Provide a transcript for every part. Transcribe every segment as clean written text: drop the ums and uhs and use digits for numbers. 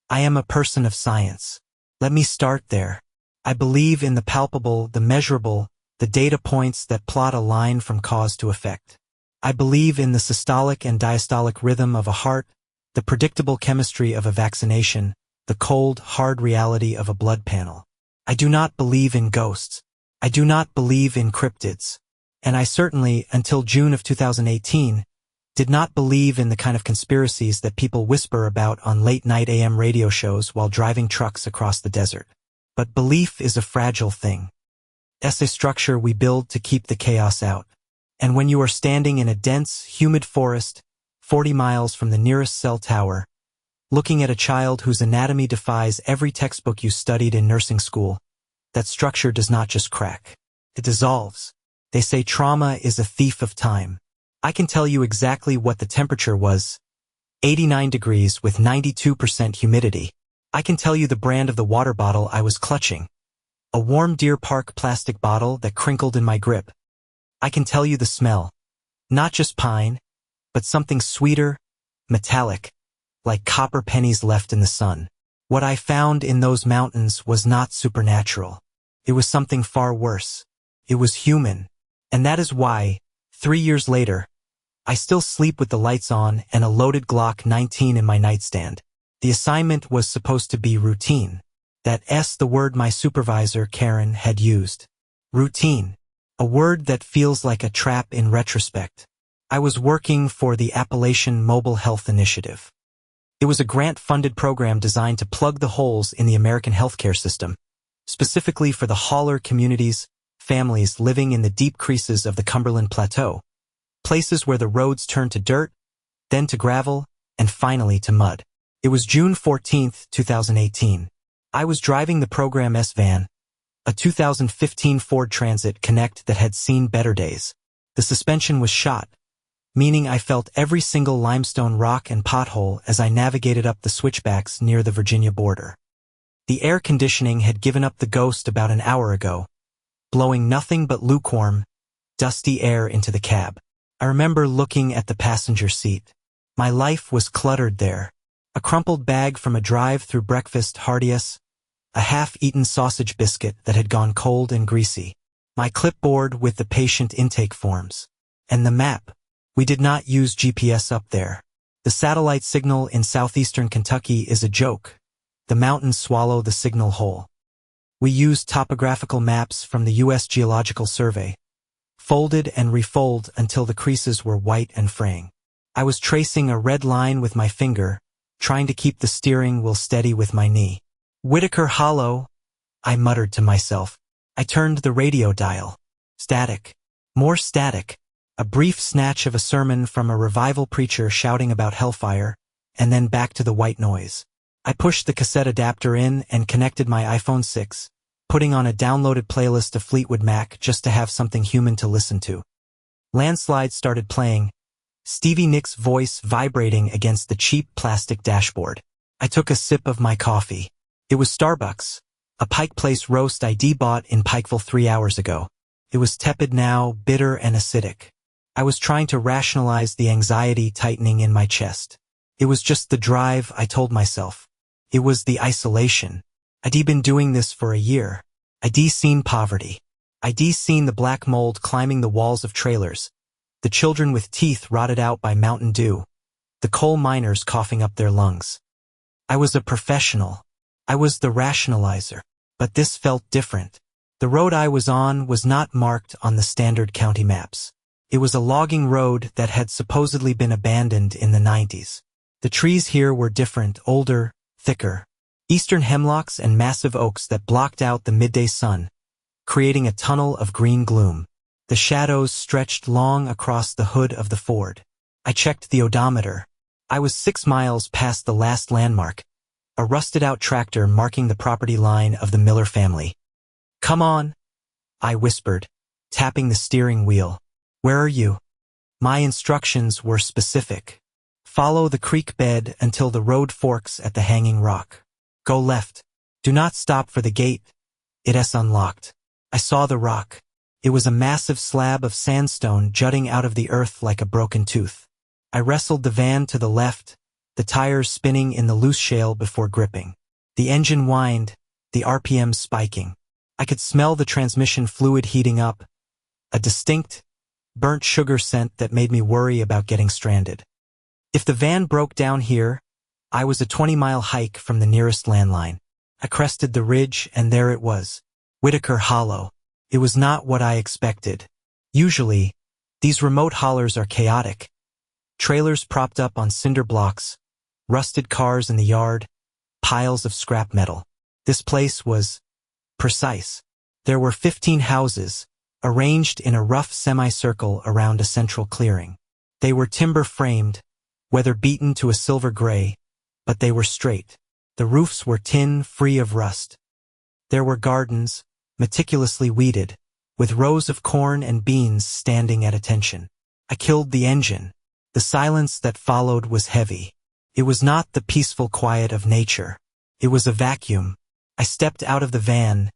I am a person of science. Let me start there. I believe in the palpable, the measurable, the data points that plot a line from cause to effect. I believe in the systolic and diastolic rhythm of a heart, the predictable chemistry of a vaccination, the cold, hard reality of a blood panel. I do not believe in ghosts. I do not believe in cryptids. And I certainly, until June of 2018, did not believe in the kind of conspiracies that people whisper about on late-night AM radio shows while driving trucks across the desert. But belief is a fragile thing. It's a structure we build to keep the chaos out. And when you are standing in a dense, humid forest, 40 miles from the nearest cell tower, looking at a child whose anatomy defies every textbook you studied in nursing school, that structure does not just crack. It dissolves. They say trauma is a thief of time. I can tell you exactly what the temperature was. 89 degrees with 92% humidity. I can tell you the brand of the water bottle I was clutching. A warm Deer Park plastic bottle that crinkled in my grip. I can tell you the smell. Not just pine, but something sweeter, metallic, like copper pennies left in the sun. What I found in those mountains was not supernatural. It was something far worse. It was human. And that is why, 3 years later, I still sleep with the lights on and a loaded Glock 19 in my nightstand. The assignment was supposed to be routine. That's the word my supervisor, Karen, had used. Routine. A word that feels like a trap in retrospect. I was working for the Appalachian Mobile Health Initiative. It was a grant-funded program designed to plug the holes in the American healthcare system, specifically for the hauler communities, families living in the deep creases of the Cumberland Plateau, places where the roads turn to dirt, then to gravel, and finally to mud. It was June 14, 2018. I was driving the program S-Van, a 2015 Ford Transit Connect that had seen better days. The suspension was shot, meaning I felt every single limestone rock and pothole as I navigated up the switchbacks near the Virginia border. The air conditioning had given up the ghost about an hour ago, blowing nothing but lukewarm, dusty air into the cab. I remember looking at the passenger seat. My life was cluttered there. A crumpled bag from a drive through breakfast heartiness, a half-eaten sausage biscuit that had gone cold and greasy, my clipboard with the patient intake forms, and the map. We did not use GPS up there. The satellite signal in southeastern Kentucky is a joke. The mountains swallow the signal whole. We used topographical maps from the U.S. Geological Survey, folded and refolded until the creases were white and fraying. I was tracing a red line with my finger, trying to keep the steering wheel steady with my knee. Whitaker Hollow, I muttered to myself. I turned the radio dial. Static. More static. A brief snatch of a sermon from a revival preacher shouting about hellfire, and then back to the white noise. I pushed the cassette adapter in and connected my iPhone 6, putting on a downloaded playlist of Fleetwood Mac just to have something human to listen to. Landslide started playing, Stevie Nicks' voice vibrating against the cheap plastic dashboard. I took a sip of my coffee. It was Starbucks, a Pike Place roast I bought in Pikeville 3 hours ago. It was tepid now, bitter and acidic. I was trying to rationalize the anxiety tightening in my chest. It was just the drive, I told myself. It was the isolation. I'd been doing this for a year. I'd seen poverty. I'd seen the black mold climbing the walls of trailers, the children with teeth rotted out by Mountain Dew, the coal miners coughing up their lungs. I was a professional. I was the rationalizer. But this felt different. The road I was on was not marked on the standard county maps. It was a logging road that had supposedly been abandoned in the 90s. The trees here were different, older, thicker. Eastern hemlocks and massive oaks that blocked out the midday sun, creating a tunnel of green gloom. The shadows stretched long across the hood of the Ford. I checked the odometer. I was 6 miles past the last landmark, a rusted-out tractor marking the property line of the Miller family. "Come on," I whispered, tapping the steering wheel. "Where are you?" My instructions were specific. Follow the creek bed until the road forks at the hanging rock. Go left. Do not stop for the gate. It's unlocked. I saw the rock. It was a massive slab of sandstone jutting out of the earth like a broken tooth. I wrestled the van to the left, the tires spinning in the loose shale before gripping. The engine whined, the RPM spiking. I could smell the transmission fluid heating up, a distinct, burnt sugar scent that made me worry about getting stranded. If the van broke down here, I was a 20-mile hike from the nearest landline. I crested the ridge, and there it was, Whitaker Hollow. It was not what I expected. Usually, these remote hollers are chaotic. Trailers propped up on cinder blocks, rusted cars in the yard, piles of scrap metal. This place was precise. There were 15 houses, arranged in a rough semicircle around a central clearing. They were timber-framed, weather-beaten to a silver gray, but they were straight. The roofs were tin, free of rust. There were gardens, meticulously weeded, with rows of corn and beans standing at attention. I killed the engine. The silence that followed was heavy. It was not the peaceful quiet of nature. It was a vacuum. I stepped out of the van,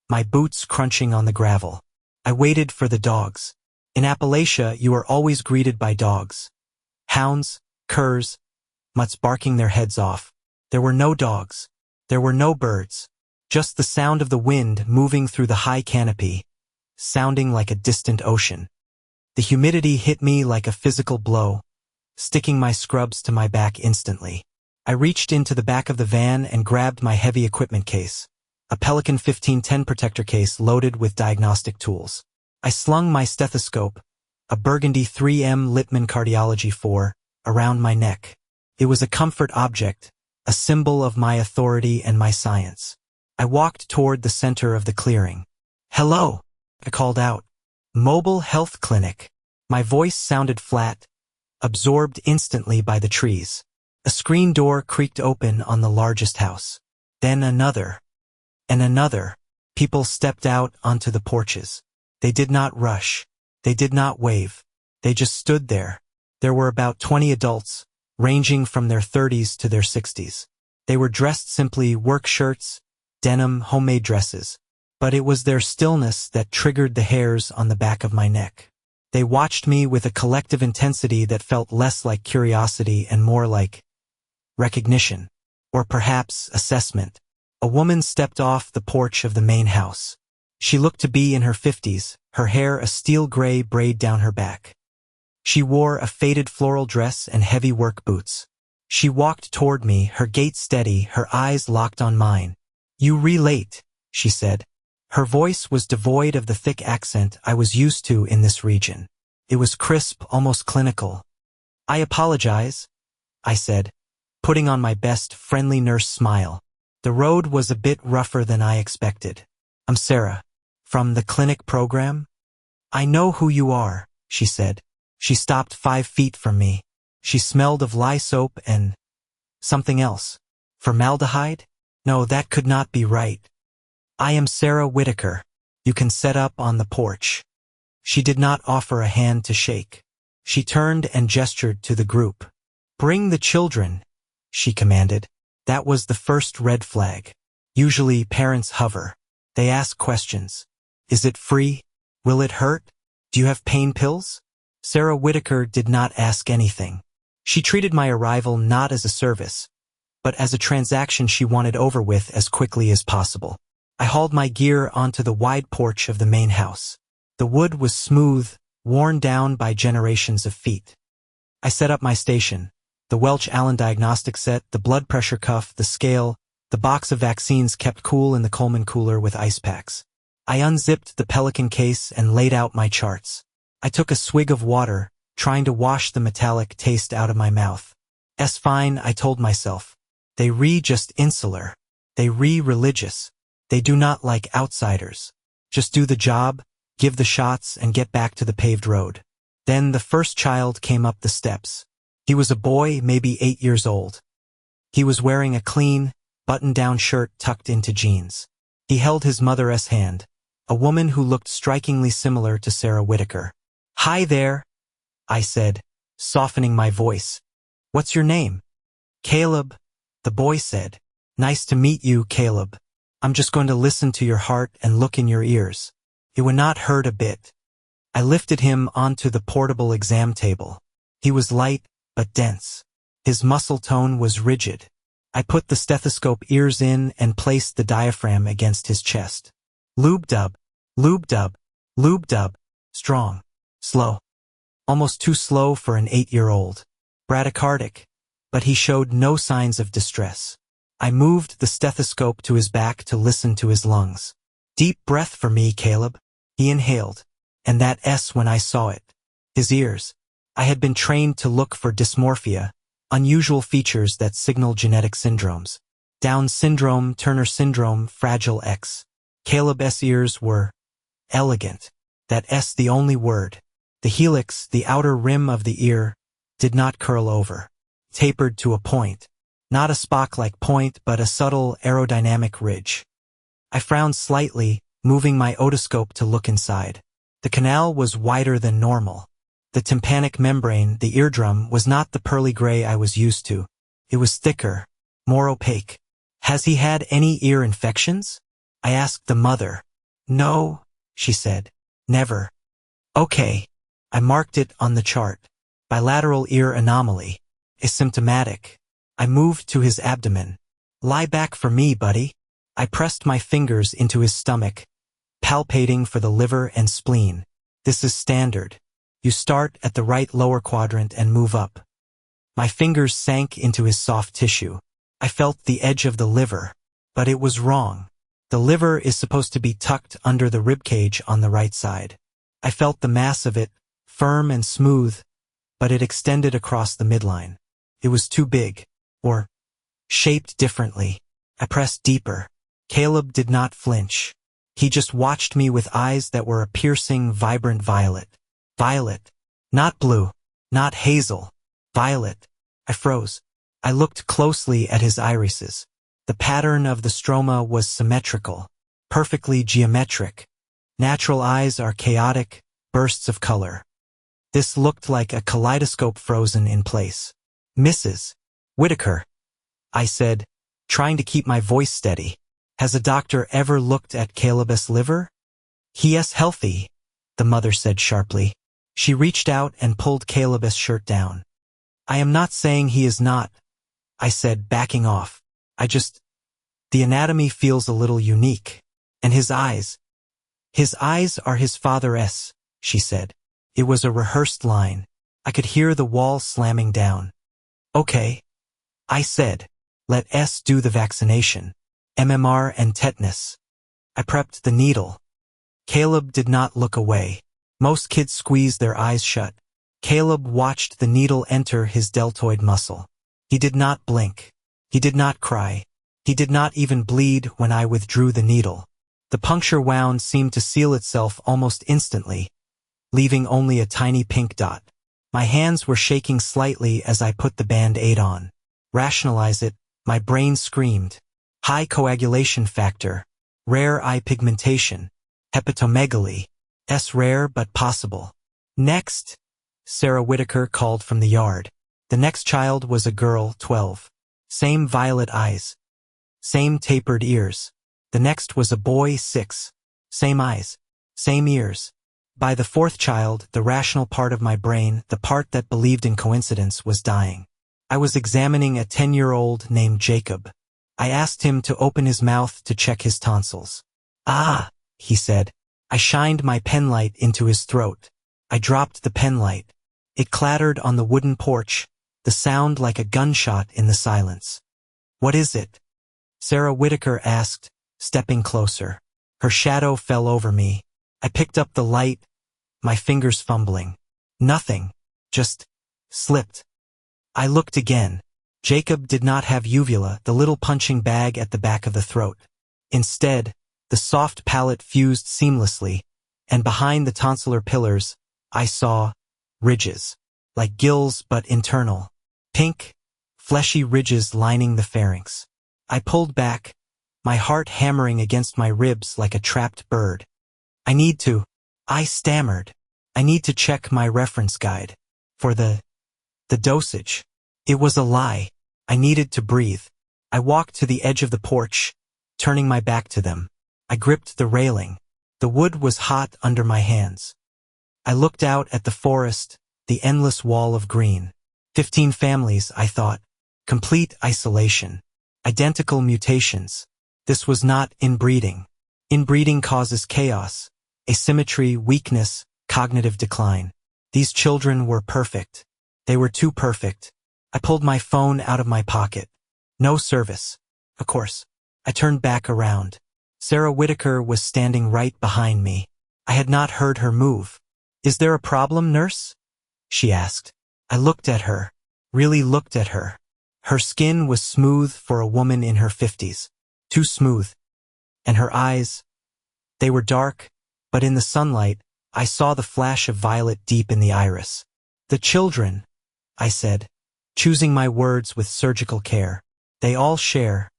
my boots crunching on the gravel. I waited for the dogs. In Appalachia, you are always greeted by dogs. Hounds, curs, mutts barking their heads off. There were no dogs. There were no birds. Just the sound of the wind moving through the high canopy, sounding like a distant ocean. The humidity hit me like a physical blow, sticking my scrubs to my back instantly. I reached into the back of the van and grabbed my heavy equipment case, a Pelican 1510 protector case loaded with diagnostic tools. I slung my stethoscope, a burgundy 3M Littman Cardiology 4, around my neck. It was a comfort object, a symbol of my authority and my science. I walked toward the center of the clearing. "Hello," I called out. "Mobile health clinic." My voice sounded flat, absorbed instantly by the trees. A screen door creaked open on the largest house. Then another. And another. People stepped out onto the porches. They did not rush. They did not wave. They just stood there. There were about 20 adults, ranging from their 30s to their 60s. They were dressed simply, work shirts, denim, homemade dresses. But it was their stillness that triggered the hairs on the back of my neck. They watched me with a collective intensity that felt less like curiosity and more like recognition, or perhaps assessment. A woman stepped off the porch of the main house. She looked to be in her 50s, her hair a steel gray braid down her back. She wore a faded floral dress and heavy work boots. She walked toward me, her gait steady, her eyes locked on mine. "You relate," she said. Her voice was devoid of the thick accent I was used to in this region. It was crisp, almost clinical. "I apologize," I said, putting on my best friendly nurse smile. The road was a bit rougher than I expected. "I'm Sarah. From the clinic program?" "I know who you are," she said. She stopped 5 feet from me. She smelled of lye soap and something else. Formaldehyde? No, that could not be right. "I am Sarah Whitaker. You can set up on the porch." She did not offer a hand to shake. She turned and gestured to the group. "Bring the children," she commanded. That was the first red flag. Usually parents hover. They ask questions. "Is it free? Will it hurt? Do you have pain pills?" Sarah Whitaker did not ask anything. She treated my arrival not as a service, but as a transaction she wanted over with as quickly as possible. I hauled my gear onto the wide porch of the main house. The wood was smooth, worn down by generations of feet. I set up my station. The Welch-Allen diagnostic set, the blood pressure cuff, the scale, the box of vaccines kept cool in the Coleman cooler with ice packs. I unzipped the Pelican case and laid out my charts. I took a swig of water, trying to wash the metallic taste out of my mouth. "Es fine," I told myself. They just insular. They religious. They do not like outsiders. Just do the job, give the shots, and get back to the paved road. Then the first child came up the steps. He was a boy, maybe 8 years old. He was wearing a clean, button-down shirt tucked into jeans. He held his mother's hand, a woman who looked strikingly similar to Sarah Whitaker. "Hi there," I said, softening my voice. "What's your name?" "Caleb," the boy said. "Nice to meet you, Caleb. I'm just going to listen to your heart and look in your ears. It would not hurt a bit." I lifted him onto the portable exam table. He was light, but dense. His muscle tone was rigid. I put the stethoscope ears in and placed the diaphragm against his chest. Lube-dub, lube-dub, lube-dub. Strong. Slow. Almost too slow for an 8-year-old. Bradycardic, but he showed no signs of distress. I moved the stethoscope to his back to listen to his lungs. Deep breath for me, Caleb. He inhaled. And that S when I saw it. His ears. I had been trained to look for dysmorphia, unusual features that signal genetic syndromes. Down syndrome, Turner syndrome, Fragile X. Caleb's ears were elegant. That S the only word. The helix, the outer rim of the ear, did not curl over. Tapered to a point. Not a Spock-like point, but a subtle aerodynamic ridge. I frowned slightly, moving my otoscope to look inside. The canal was wider than normal. The tympanic membrane, the eardrum, was not the pearly gray I was used to. It was thicker, more opaque. Has he had any ear infections? I asked the mother. No, she said. Never. Okay. I marked it on the chart. Bilateral ear anomaly. Asymptomatic. I moved to his abdomen. Lie back for me, buddy. I pressed my fingers into his stomach, palpating for the liver and spleen. This is standard. You start at the right lower quadrant and move up. My fingers sank into his soft tissue. I felt the edge of the liver, but it was wrong. The liver is supposed to be tucked under the ribcage on the right side. I felt the mass of it, firm and smooth, but it extended across the midline. It was too big, or shaped differently. I pressed deeper. Caleb did not flinch. He just watched me with eyes that were a piercing, vibrant violet. Violet. Not blue. Not hazel. Violet. I froze. I looked closely at his irises. The pattern of the stroma was symmetrical, perfectly geometric. Natural eyes are chaotic, bursts of color. This looked like a kaleidoscope frozen in place. Mrs. Whitaker, I said, trying to keep my voice steady. Has a doctor ever looked at Caleb's liver? He is healthy, the mother said sharply. She reached out and pulled Caleb's shirt down. I am not saying he is not, I said, backing off. The anatomy feels a little unique. And his eyes. His eyes are his father's, she said. It was a rehearsed line. I could hear the wall slamming down. Okay, I said. Let S do the vaccination. MMR and tetanus. I prepped the needle. Caleb did not look away. Most kids squeeze their eyes shut. Caleb watched the needle enter his deltoid muscle. He did not blink. He did not cry. He did not even bleed when I withdrew the needle. The puncture wound seemed to seal itself almost instantly, leaving only a tiny pink dot. My hands were shaking slightly as I put the Band-Aid on. Rationalize it, my brain screamed. High coagulation factor, rare eye pigmentation, hepatomegaly, S rare but possible. Next, Sarah Whitaker called from the yard. The next child was a girl, 12. Same violet eyes. Same tapered ears. The next was a boy, 6. Same eyes. Same ears. By the fourth child, the rational part of my brain, the part that believed in coincidence, was dying. I was examining a 10-year-old named Jacob. I asked him to open his mouth to check his tonsils. Ah, he said. I shined my penlight into his throat. I dropped the penlight. It clattered on the wooden porch, the sound like a gunshot in the silence. What is it? Sarah Whitaker asked, stepping closer. Her shadow fell over me. I picked up the light, my fingers fumbling. Nothing. Just slipped. I looked again. Jacob did not have uvula, the little punching bag at the back of the throat. Instead, the soft palate fused seamlessly, and behind the tonsillar pillars, I saw ridges, like gills but internal. Pink, fleshy ridges lining the pharynx. I pulled back, my heart hammering against my ribs like a trapped bird. I stammered. I need to check my reference guide. For the dosage. It was a lie. I needed to breathe. I walked to the edge of the porch, turning my back to them. I gripped the railing. The wood was hot under my hands. I looked out at the forest, the endless wall of green. 15 families, I thought. Complete isolation. Identical mutations. This was not inbreeding. Inbreeding causes chaos, asymmetry, weakness, cognitive decline. These children were perfect. They were too perfect. I pulled my phone out of my pocket. No service. Of course. I turned back around. Sarah Whitaker was standing right behind me. I had not heard her move. "Is there a problem, nurse?" she asked. I looked at her. Really looked at her. Her skin was smooth for a woman in her 50s. Too smooth. And her eyes, they were dark, but in the sunlight, I saw the flash of violet deep in the iris. "The children," I said, choosing my words with surgical care. "They all share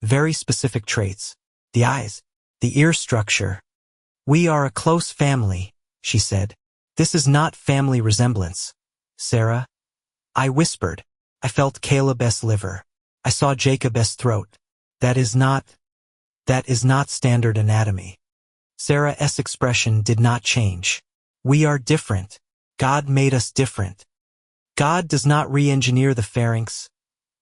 very specific traits. The eyes, the ear structure. We are a close family," she said. "This is not family resemblance, Sarah." I whispered. I felt Caleb S. liver. I saw Jacob S. throat. That is not standard anatomy." Sarah S. expression did not change. "We are different. God made us different. God does not re-engineer the pharynx."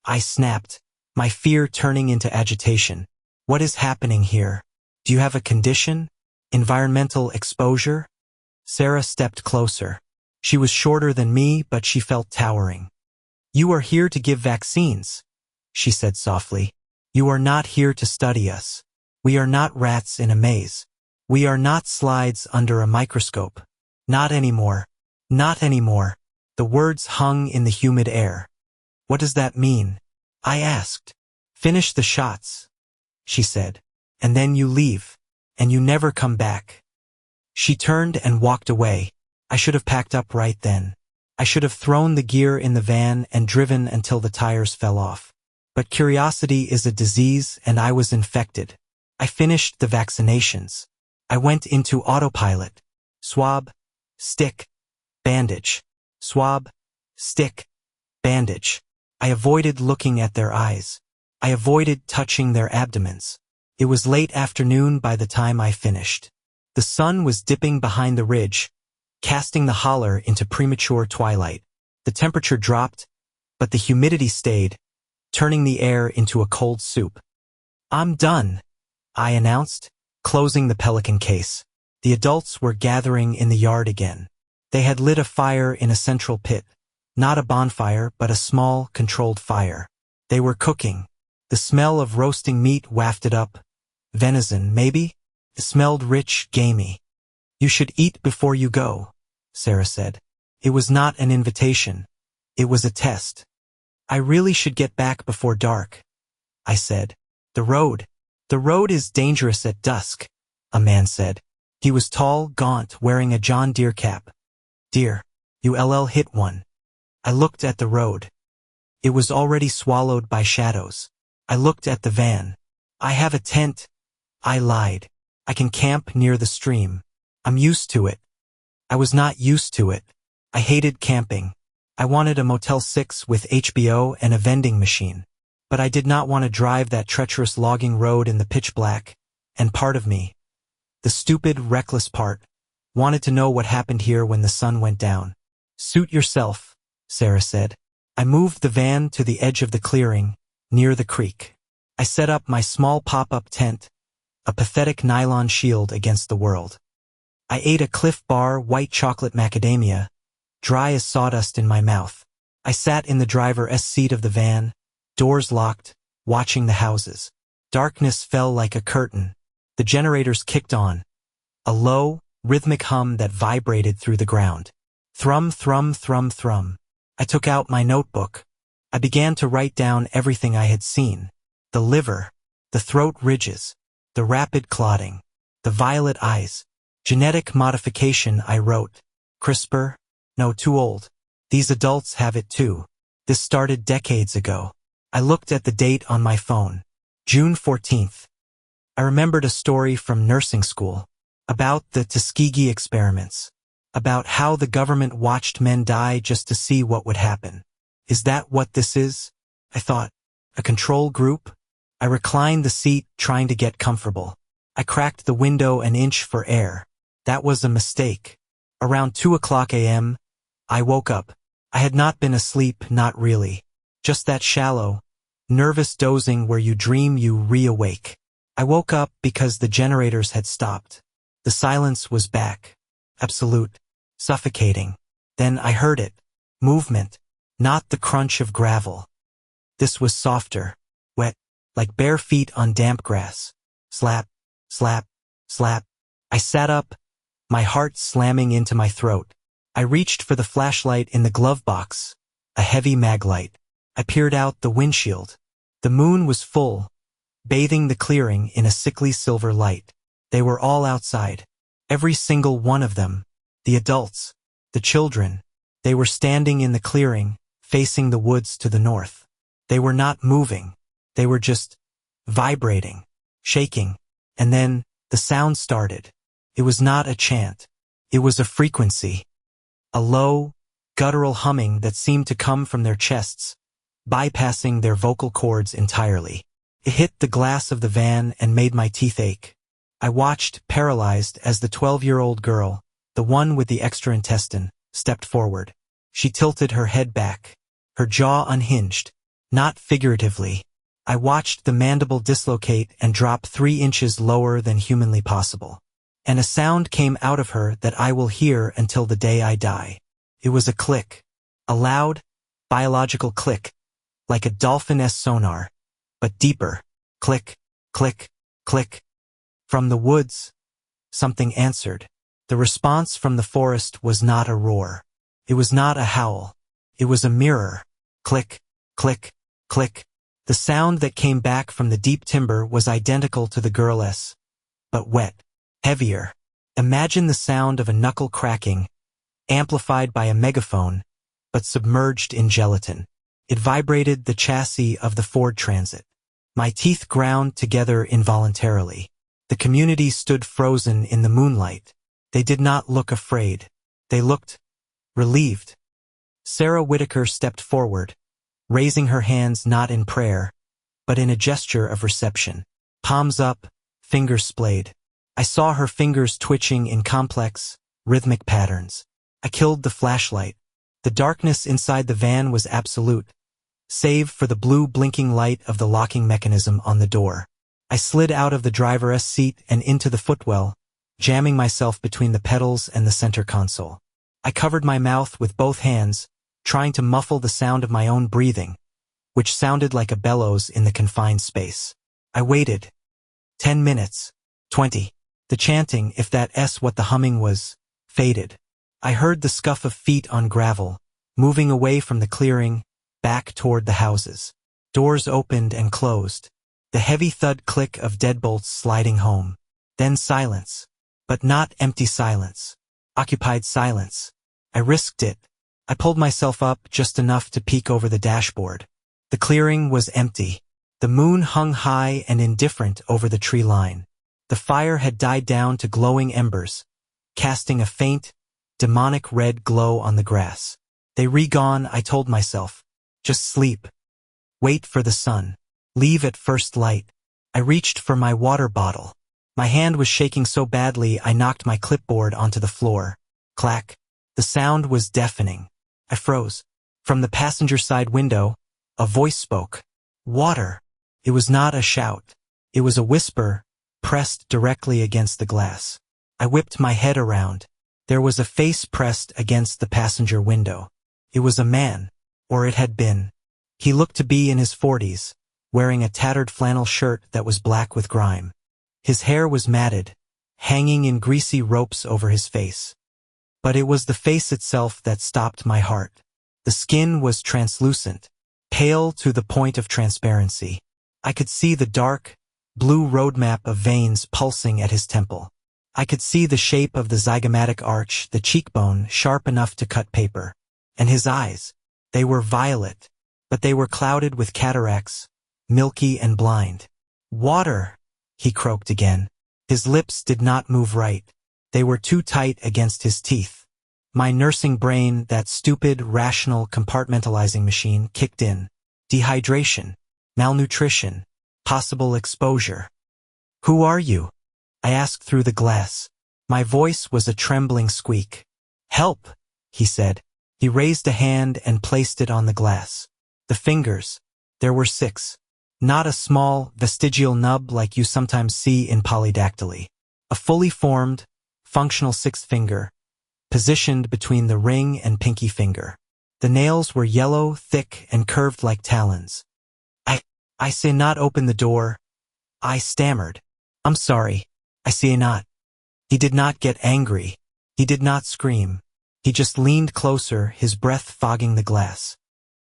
I snapped, my fear turning into agitation. "What is happening here? Do you have a condition? Environmental exposure?" Sarah stepped closer. She was shorter than me, but she felt towering. "You are here to give vaccines," she said softly. "You are not here to study us. We are not rats in a maze. We are not slides under a microscope. Not anymore. Not anymore." The words hung in the humid air. "What does that mean?" I asked. "Finish the shots," she said. "And then you leave. And you never come back." She turned and walked away. I should have packed up right then. I should have thrown the gear in the van and driven until the tires fell off. But curiosity is a disease, and I was infected. I finished the vaccinations. I went into autopilot. Swab, stick, bandage. Swab, stick, bandage. I avoided looking at their eyes. I avoided touching their abdomens. It was late afternoon by the time I finished. The sun was dipping behind the ridge, casting the holler into premature twilight. The temperature dropped, but the humidity stayed, turning the air into a cold soup. "I'm done," I announced, closing the Pelican case. The adults were gathering in the yard again. They had lit a fire in a central pit. Not a bonfire, but a small, controlled fire. They were cooking. The smell of roasting meat wafted up. Venison, maybe? It smelled rich, gamey. "You should eat before you go," Sarah said. It was not an invitation. It was a test. "I really should get back before dark," I said. The road is dangerous at dusk," a man said. He was tall, gaunt, wearing a John Deere cap. "Deer, you hit one." I looked at the road. It was already swallowed by shadows. I looked at the van. "I have a tent," I lied. "I can camp near the stream. I'm used to it." I was not used to it. I hated camping. I wanted a Motel 6 with HBO and a vending machine. But I did not want to drive that treacherous logging road in the pitch black, and part of me, the stupid, reckless part, wanted to know what happened here when the sun went down. "Suit yourself," Sarah said. I moved the van to the edge of the clearing, near the creek. I set up my small pop-up tent, a pathetic nylon shield against the world. I ate a Cliff Bar white chocolate macadamia, dry as sawdust in my mouth. I sat in the driver's seat of the van, doors locked, watching the houses. Darkness fell like a curtain. The generators kicked on. A low, rhythmic hum that vibrated through the ground. Thrum, thrum, thrum, thrum. I took out my notebook. I began to write down everything I had seen. The liver, the throat ridges, the rapid clotting, the violet eyes. Genetic modification, I wrote. CRISPR? No, too old. These adults have it too. This started decades ago. I looked at the date on my phone. June 14th. I remembered a story from nursing school about the Tuskegee experiments, about how the government watched men die just to see what would happen. Is that what this is? I thought. A control group? I reclined the seat, trying to get comfortable. I cracked the window an inch for air. That was a mistake. Around 2 o'clock a.m., I woke up. I had not been asleep, not really. Just that shallow, nervous dozing where you dream you reawake. I woke up because the generators had stopped. The silence was back. Absolute. Suffocating. Then I heard it. Movement. Not the crunch of gravel. This was softer. Wet. Like bare feet on damp grass. Slap. Slap. Slap. I sat up, my heart slamming into my throat. I reached for the flashlight in the glove box. A heavy mag light. I peered out the windshield. The moon was full, bathing the clearing in a sickly silver light. They were all outside. Every single one of them. The adults. The children. They were standing in the clearing, facing the woods to the north. They were not moving. They were just vibrating, shaking. And then the sound started. It was not a chant. It was a frequency. A low, guttural humming that seemed to come from their chests, bypassing their vocal cords entirely. It hit the glass of the van and made my teeth ache. I watched, paralyzed, as the 12-year-old girl, the one with the extra intestine, stepped forward. She tilted her head back, her jaw unhinged, not figuratively. I watched the mandible dislocate and drop 3 inches lower than humanly possible. And a sound came out of her that I will hear until the day I die. It was a click. A loud, biological click, like a dolphin-esque sonar, but deeper. Click, click, click. From the woods, something answered. The response from the forest was not a roar. It was not a howl. It was a mirror. Click, click, click. The sound that came back from the deep timber was identical to the girl's, but wet, heavier. Imagine the sound of a knuckle cracking, amplified by a megaphone, but submerged in gelatin. It vibrated the chassis of the Ford Transit. My teeth ground together involuntarily. The community stood frozen in the moonlight. They did not look afraid. They looked relieved. Sarah Whitaker stepped forward, raising her hands not in prayer, but in a gesture of reception. Palms up, fingers splayed. I saw her fingers twitching in complex, rhythmic patterns. I killed the flashlight. The darkness inside the van was absolute, save for the blue blinking light of the locking mechanism on the door. I slid out of the driver's seat and into the footwell, jamming myself between the pedals and the center console. I covered my mouth with both hands, trying to muffle the sound of my own breathing, which sounded like a bellows in the confined space. I waited. 10 minutes. 20. The chanting, if that's what the humming was, faded. I heard the scuff of feet on gravel, moving away from the clearing, back toward the houses. Doors opened and closed. The heavy thud click of deadbolts sliding home. Then silence. But not empty silence. Occupied silence. I risked it. I pulled myself up just enough to peek over the dashboard. The clearing was empty. The moon hung high and indifferent over the tree line. The fire had died down to glowing embers, casting a faint, demonic red glow on the grass. They re-gone, I told myself. Just sleep. Wait for the sun. Leave at first light. I reached for my water bottle. My hand was shaking so badly I knocked my clipboard onto the floor. Clack. The sound was deafening. I froze. From the passenger side window, a voice spoke. Water. It was not a shout. It was a whisper, pressed directly against the glass. I whipped my head around. There was a face pressed against the passenger window. It was a man, or it had been. He looked to be in his 40s, wearing a tattered flannel shirt that was black with grime. His hair was matted, hanging in greasy ropes over his face. But it was the face itself that stopped my heart. The skin was translucent, pale to the point of transparency. I could see the dark, blue roadmap of veins pulsing at his temple. I could see the shape of the zygomatic arch, the cheekbone sharp enough to cut paper. And his eyes. They were violet, but they were clouded with cataracts, milky and blind. Water, he croaked again. His lips did not move right. They were too tight against his teeth. My nursing brain, that stupid, rational, compartmentalizing machine, kicked in. Dehydration, malnutrition, possible exposure. Who are you? I asked through the glass. My voice was a trembling squeak. Help, he said. He raised a hand and placed it on the glass. The fingers. There were 6. Not a small, vestigial nub like you sometimes see in polydactyly. A fully formed, functional 6th finger, positioned between the ring and pinky finger. The nails were yellow, thick, and curved like talons. I say not open the door. I stammered. I'm sorry. I say not. He did not get angry. He did not scream. He just leaned closer, his breath fogging the glass.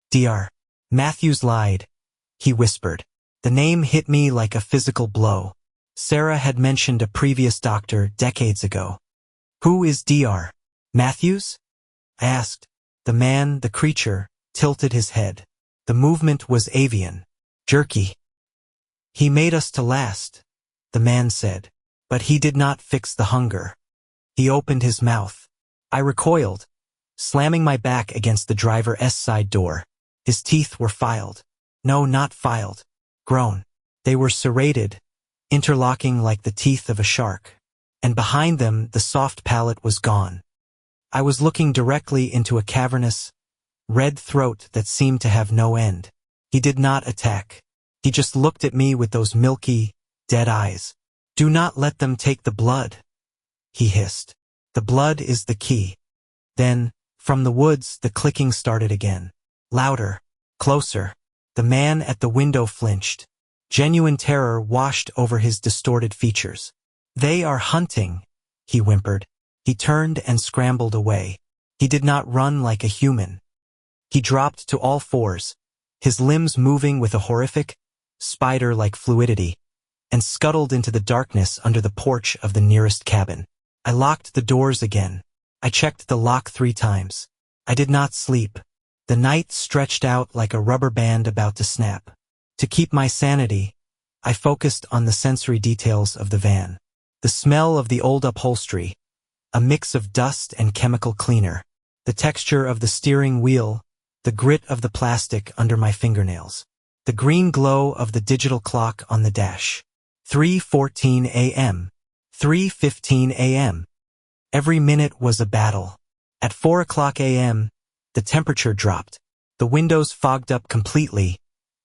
Dr. Matthews lied, he whispered. The name hit me like a physical blow. Sarah had mentioned a previous doctor decades ago. Who is Dr. Matthews? I asked. The man, the creature, tilted his head. The movement was avian, jerky. He made us to last, the man said. But he did not fix the hunger. He opened his mouth. I recoiled, slamming my back against the driver's side door. His teeth were filed. No, not filed. Grown. They were serrated, interlocking like the teeth of a shark. And behind them, the soft palate was gone. I was looking directly into a cavernous, red throat that seemed to have no end. He did not attack. He just looked at me with those milky, dead eyes. Do not let them take the blood, he hissed. The blood is the key. Then, from the woods, the clicking started again. Louder, closer. The man at the window flinched. Genuine terror washed over his distorted features. They are hunting, he whimpered. He turned and scrambled away. He did not run like a human. He dropped to all fours, his limbs moving with a horrific, spider-like fluidity, and scuttled into the darkness under the porch of the nearest cabin. I locked the doors again. I checked the lock 3 times. I did not sleep. The night stretched out like a rubber band about to snap. To keep my sanity, I focused on the sensory details of the van. The smell of the old upholstery, a mix of dust and chemical cleaner. The texture of the steering wheel, the grit of the plastic under my fingernails. The green glow of the digital clock on the dash. 3:14 a.m. 3:15 a.m. Every minute was a battle. At 4 o'clock a.m., the temperature dropped. The windows fogged up completely,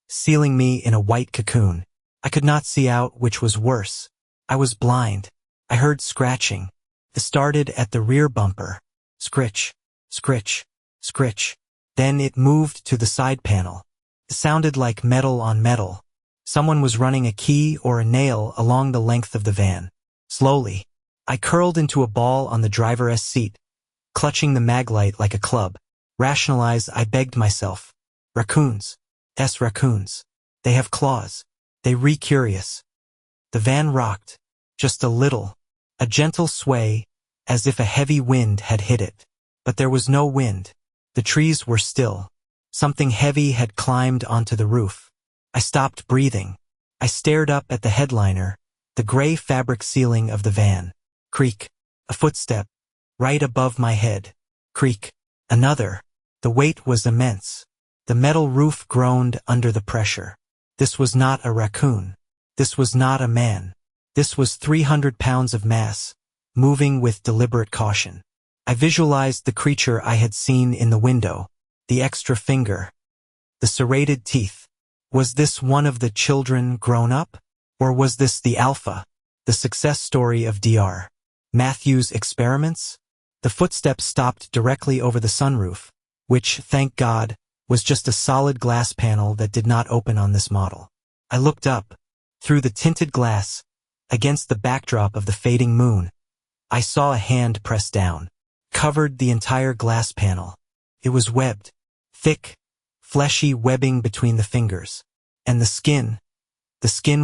sealing me in a white cocoon. I could not see out which was worse. I was blind. I heard scratching. It started at the rear bumper. Scritch, scritch, scritch. Then it moved to the side panel. It sounded like metal on metal. Someone was running a key or a nail along the length of the van. Slowly, I curled into a ball on the driver's seat, clutching the maglite like a club. Rationalize, I begged myself. Raccoons. Raccoons. They have claws. They re-curious. The van rocked. Just a little. A gentle sway, as if a heavy wind had hit it. But there was no wind. The trees were still. Something heavy had climbed onto the roof. I stopped breathing. I stared up at the headliner, the gray fabric ceiling of the van. Creak. A footstep. Right above my head. Creak. Another. The weight was immense. The metal roof groaned under the pressure. This was not a raccoon. This was not a man. This was 300 pounds of mass, moving with deliberate caution. I visualized the creature I had seen in the window, the extra finger, the serrated teeth. Was this one of the children grown up? Or was this the alpha, the success story of Dr. Matthews' experiments? The footsteps stopped directly over the sunroof, which, thank God, was just a solid glass panel that did not open on this model. I looked up. Through the tinted glass, against the backdrop of the fading moon, I saw a hand press down, covered the entire glass panel. It was webbed, thick, fleshy webbing between the fingers. And the skin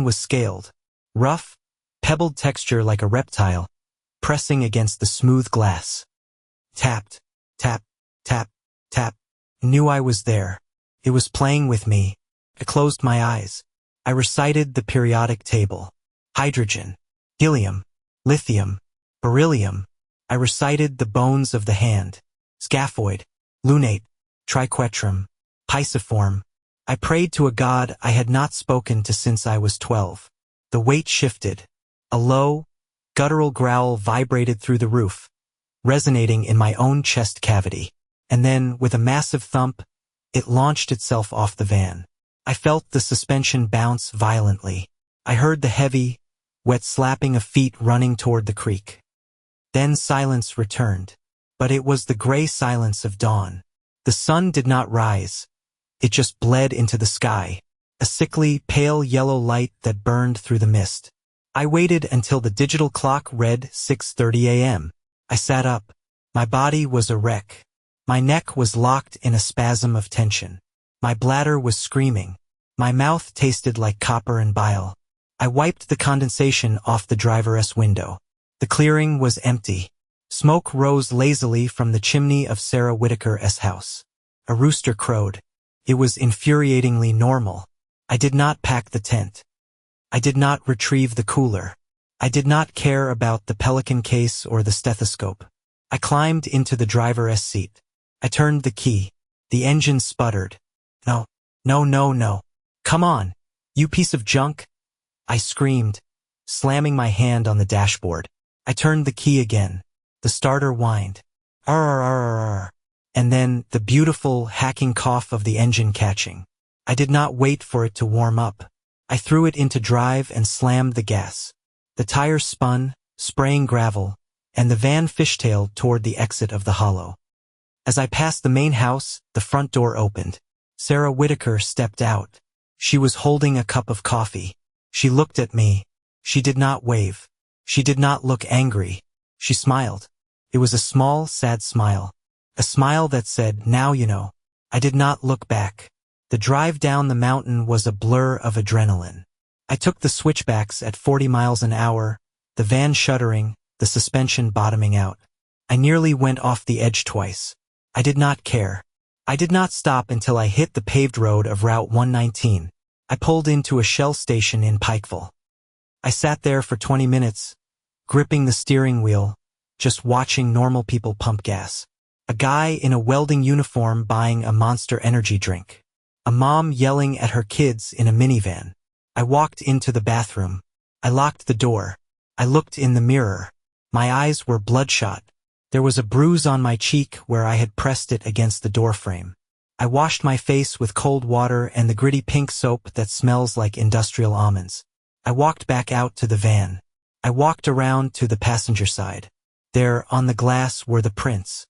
was scaled, rough, pebbled texture like a reptile, pressing against the smooth glass. Tapped, tap, tap, tap. I knew I was there. It was playing with me. I closed my eyes. I recited the periodic table. Hydrogen, helium, lithium, beryllium. I recited the bones of the hand. Scaphoid, lunate, triquetrum, pisiform. I prayed to a god I had not spoken to since I was 12. The weight shifted. A low, guttural growl vibrated through the roof, resonating in my own chest cavity. and then, with a massive thump, it launched itself off the van. I felt the suspension bounce violently. I heard the heavy, wet slapping of feet running toward the creek. Then silence returned. But it was the gray silence of dawn. The sun did not rise. It just bled into the sky, a sickly, pale yellow light that burned through the mist. I waited until the digital clock read 6:30 a.m. I sat up. My body was a wreck. My neck was locked in a spasm of tension. My bladder was screaming. My mouth tasted like copper and bile. I wiped the condensation off the driver's window. The clearing was empty. Smoke rose lazily from the chimney of Sarah Whitaker's house. A rooster crowed. It was infuriatingly normal. I did not pack the tent. I did not retrieve the cooler. I did not care about the Pelican case or the stethoscope. I climbed into the driver's seat. I turned the key. The engine sputtered. No, no, no, no. Come on, you piece of junk, I screamed, slamming my hand on the dashboard. I turned the key again. The starter whined. Arr, and then the beautiful, hacking cough of the engine catching. I did not wait for it to warm up. I threw it into drive and slammed the gas. The tires spun, spraying gravel, and the van fishtailed toward the exit of the hollow. As I passed the main house, the front door opened. Sarah Whitaker stepped out. She was holding a cup of coffee. She looked at me. She did not wave. She did not look angry. She smiled. It was a small, sad smile. A smile that said, now you know. I did not look back. The drive down the mountain was a blur of adrenaline. I took the switchbacks at 40 miles an hour, the van shuddering, the suspension bottoming out. I nearly went off the edge twice. I did not care. I did not stop until I hit the paved road of Route 119. I pulled into a Shell station in Pikeville. I sat there for 20 minutes, gripping the steering wheel, just watching normal people pump gas. A guy in a welding uniform buying a Monster energy drink. A mom yelling at her kids in a minivan. I walked into the bathroom. I locked the door. I looked in the mirror. My eyes were bloodshot. There was a bruise on my cheek where I had pressed it against the doorframe. I washed my face with cold water and the gritty pink soap that smells like industrial almonds. I walked back out to the van. I walked around to the passenger side. There, on the glass, were the prints.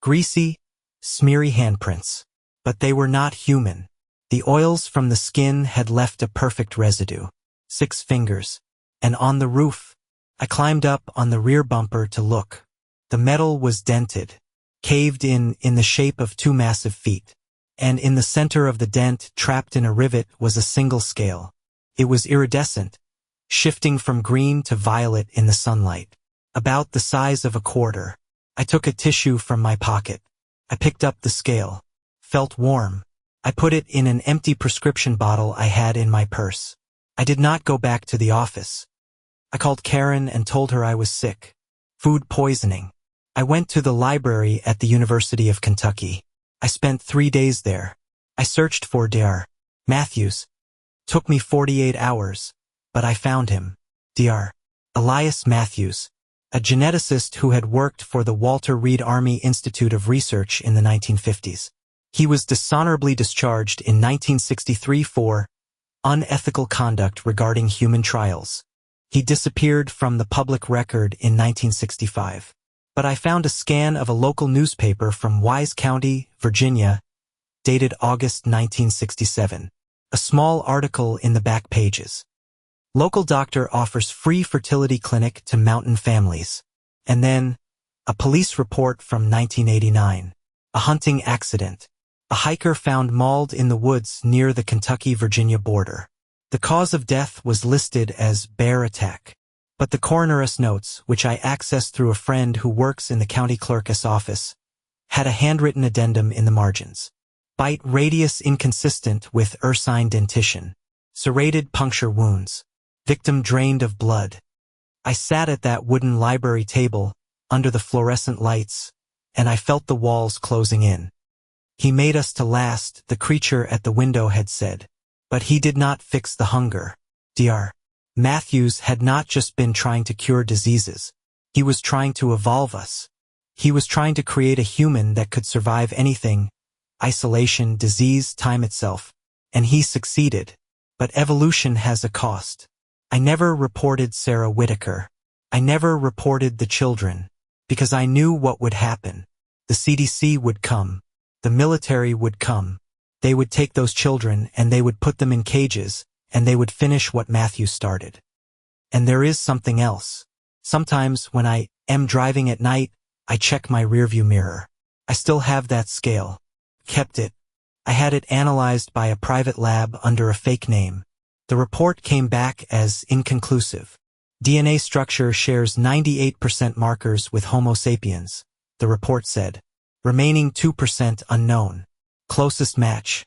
Greasy, smeary handprints. But they were not human. The oils from the skin had left a perfect residue. 6 fingers. And on the roof, I climbed up on the rear bumper to look. The metal was dented, caved in the shape of 2 massive feet. And in the center of the dent, trapped in a rivet, was a single scale. It was iridescent, shifting from green to violet in the sunlight. About the size of a quarter. I took a tissue from my pocket. I picked up the scale. Felt warm. I put it in an empty prescription bottle I had in my purse. I did not go back to the office. I called Karen and told her I was sick. Food poisoning. I went to the library at the University of Kentucky. I spent 3 days there. I searched for Dr. Matthews. Took me 48 hours, but I found him. Dr. Elias Matthews, a geneticist who had worked for the Walter Reed Army Institute of Research in the 1950s. He was dishonorably discharged in 1963 for unethical conduct regarding human trials. He disappeared from the public record in 1965. But I found a scan of a local newspaper from Wise County, Virginia, dated August 1967. A small article in the back pages. Local doctor offers free fertility clinic to mountain families. And then, a police report from 1989. A hunting accident. A hiker found mauled in the woods near the Kentucky-Virginia border. The cause of death was listed as bear attack. But the coroner's notes, which I accessed through a friend who works in the county clerk's office, had a handwritten addendum in the margins. Bite radius inconsistent with ursine dentition. Serrated puncture wounds. Victim drained of blood. I sat at that wooden library table, under the fluorescent lights, and I felt the walls closing in. He made us to last, the creature at the window had said. But he did not fix the hunger. Dr. Matthews had not just been trying to cure diseases. He was trying to evolve us. He was trying to create a human that could survive anything, isolation, disease, time itself. And he succeeded. But evolution has a cost. I never reported Sarah Whitaker. I never reported the children. Because I knew what would happen. The CDC would come. The military would come. They would take those children and they would put them in cages, and they would finish what Matthew started. And there is something else. Sometimes when I am driving at night, I check my rearview mirror. I still have that scale. Kept it. I had it analyzed by a private lab under a fake name. The report came back as inconclusive. DNA structure shares 98% markers with Homo sapiens, the report said. Remaining 2% unknown. Closest match.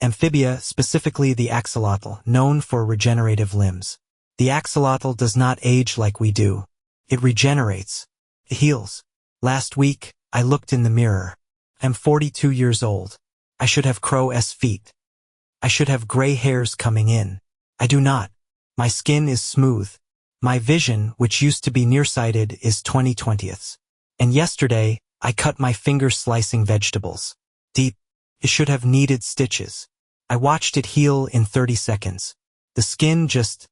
Amphibia, specifically the axolotl, known for regenerative limbs. The axolotl does not age like we do. It regenerates. It heals. Last week, I looked in the mirror. I'm 42 years old. I should have crow's feet. I should have gray hairs coming in. I do not. My skin is smooth. My vision, which used to be nearsighted, is 20/20ths. And yesterday, I cut my finger slicing vegetables. Deep. It should have needed stitches. I watched it heal in 30 seconds. The skin just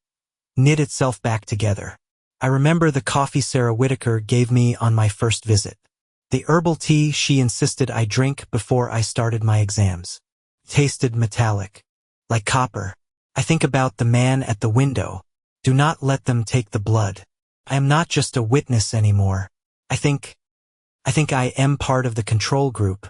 knit itself back together. I remember the coffee Sarah Whitaker gave me on my first visit. The herbal tea she insisted I drink before I started my exams. Tasted metallic. Like copper. I think about the man at the window. Do not let them take the blood. I am not just a witness anymore. I think I am part of the control group.